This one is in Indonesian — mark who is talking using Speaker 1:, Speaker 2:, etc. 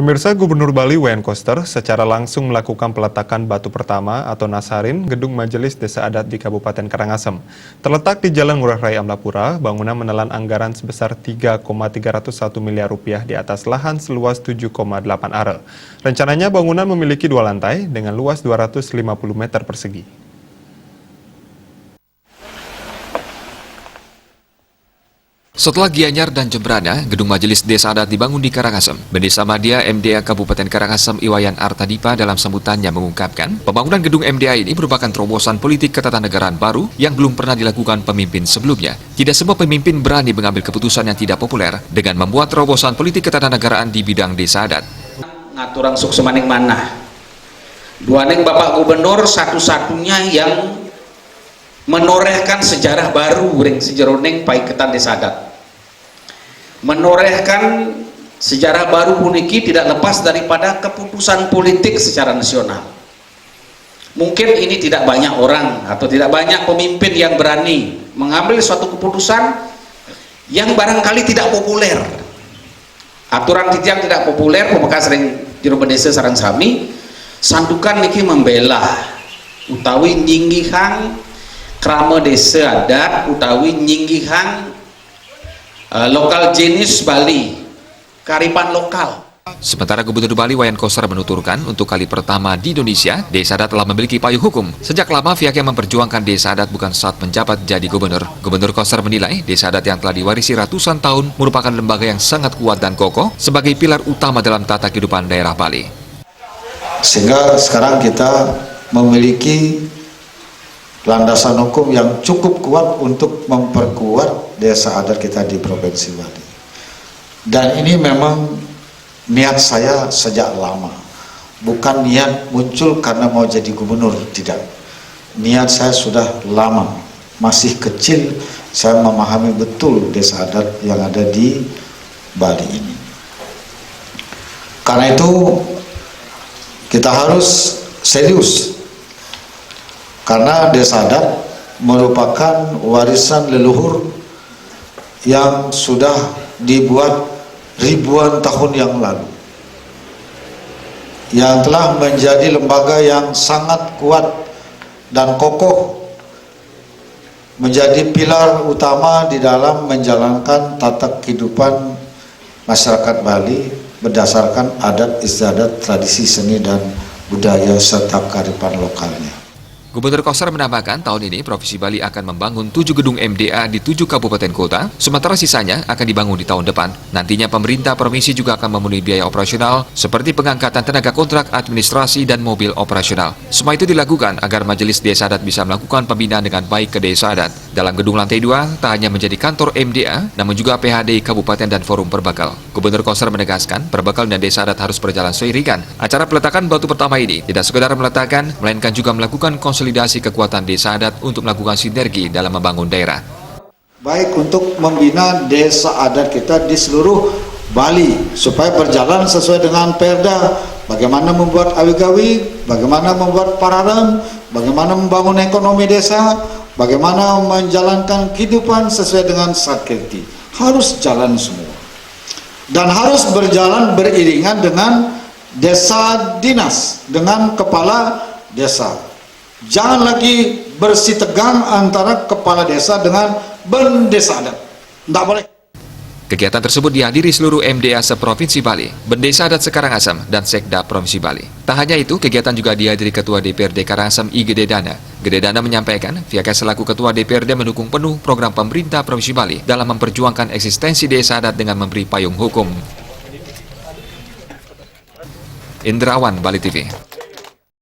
Speaker 1: Pemirsa, Gubernur Bali Wayan Koster secara langsung melakukan peletakan batu pertama atau nasarin Gedung Majelis Desa Adat di Kabupaten Karangasem. Terletak di Jalan Ngurah Rai Amlapura, bangunan menelan anggaran sebesar 3,301 miliar rupiah di atas lahan seluas 7,8 are. Rencananya bangunan memiliki 2 lantai dengan luas 250 meter persegi.
Speaker 2: Setelah Gianyar dan Jembrana, Gedung Majelis Desa Adat dibangun di Karangasem. Bendesa Madya MDA Kabupaten Karangasem Iwayan Artadipa dalam sambutannya mengungkapkan, pembangunan gedung MDA ini merupakan terobosan politik ketatanegaraan baru yang belum pernah dilakukan pemimpin sebelumnya. Tidak semua pemimpin berani mengambil keputusan yang tidak populer dengan membuat terobosan politik ketatanegaraan di bidang desa adat.
Speaker 3: Ngaturang suksemaning manah. Duaning Bapak Gubernur satu-satunya yang menorehkan sejarah baru ring sejeroning paiketan desa adat. Menorehkan sejarah baru puniki tidak lepas daripada keputusan politik secara nasional. Mungkin ini tidak banyak orang atau tidak banyak pemimpin yang berani mengambil suatu keputusan yang barangkali tidak populer. Aturan yang tidak populer, pembekas ring jero desa sareng sami, sandukan niki membela utawi nyinggihan krama desa adat utawi nyinggihan lokal jenis Bali, kearifan lokal.
Speaker 2: Sementara Gubernur Bali Wayan Koster menuturkan untuk kali pertama di Indonesia, desa adat telah memiliki payung hukum. Sejak lama pihak yang memperjuangkan desa adat bukan saat menjabat jadi gubernur. Gubernur Koster menilai desa adat yang telah diwarisi ratusan tahun merupakan lembaga yang sangat kuat dan kokoh sebagai pilar utama dalam tata kehidupan daerah Bali.
Speaker 4: Sehingga sekarang kita memiliki landasan hukum yang cukup kuat untuk memperkuat desa adat kita di Provinsi Bali. Dan ini memang niat saya sejak lama. Bukan niat muncul karena mau jadi gubernur, tidak. Niat saya sudah lama. Masih kecil saya memahami betul desa adat yang ada di Bali ini. Karena itu kita harus serius. Karena desa adat merupakan warisan leluhur yang sudah dibuat ribuan tahun yang lalu, yang telah menjadi lembaga yang sangat kuat dan kokoh, menjadi pilar utama di dalam menjalankan tata kehidupan masyarakat Bali berdasarkan adat istiadat, tradisi seni dan budaya serta kearifan lokalnya.
Speaker 2: Gubernur Koster menambahkan tahun ini Provinsi Bali akan membangun 7 gedung MDA di 7 kabupaten kota, sementara sisanya akan dibangun di tahun depan. Nantinya pemerintah provinsi juga akan memenuhi biaya operasional seperti pengangkatan tenaga kontrak, administrasi, dan mobil operasional. Semua itu dilakukan agar Majelis Desa Adat bisa melakukan pembinaan dengan baik ke desa adat. Dalam gedung lantai 2 tak hanya menjadi kantor MDA, namun juga PHD Kabupaten dan Forum Perbakal. Gubernur Koster menegaskan perbakal dan desa adat harus berjalan seiringan. Acara peletakan batu pertama ini tidak sekedar meletakkan, melainkan juga melakukan konsolidasi kekuatan desa adat untuk melakukan sinergi dalam membangun daerah.
Speaker 4: Baik untuk membina desa adat kita di seluruh Bali supaya berjalan sesuai dengan perda, bagaimana membuat awi-gawi, bagaimana membuat pararem, bagaimana membangun ekonomi desa, bagaimana menjalankan kehidupan sesuai dengan Satkirti. Harus jalan semua. Dan harus berjalan beriringan dengan desa dinas, dengan kepala desa. Jangan lagi bersih tegang antara kepala desa dengan bendesa adat. Tidak boleh.
Speaker 2: Kegiatan tersebut dihadiri seluruh MDA seprovinsi Bali, Bendesa Adat Sekarangasem, dan Sekda Provinsi Bali. Tak hanya itu, kegiatan juga dihadiri Ketua DPRD Karangasem I Gede Dana. Gede Dana menyampaikan, pihaknya selaku Ketua DPRD mendukung penuh program pemerintah Provinsi Bali dalam memperjuangkan eksistensi desa adat dengan memberi payung hukum. Indrawan, Bali TV.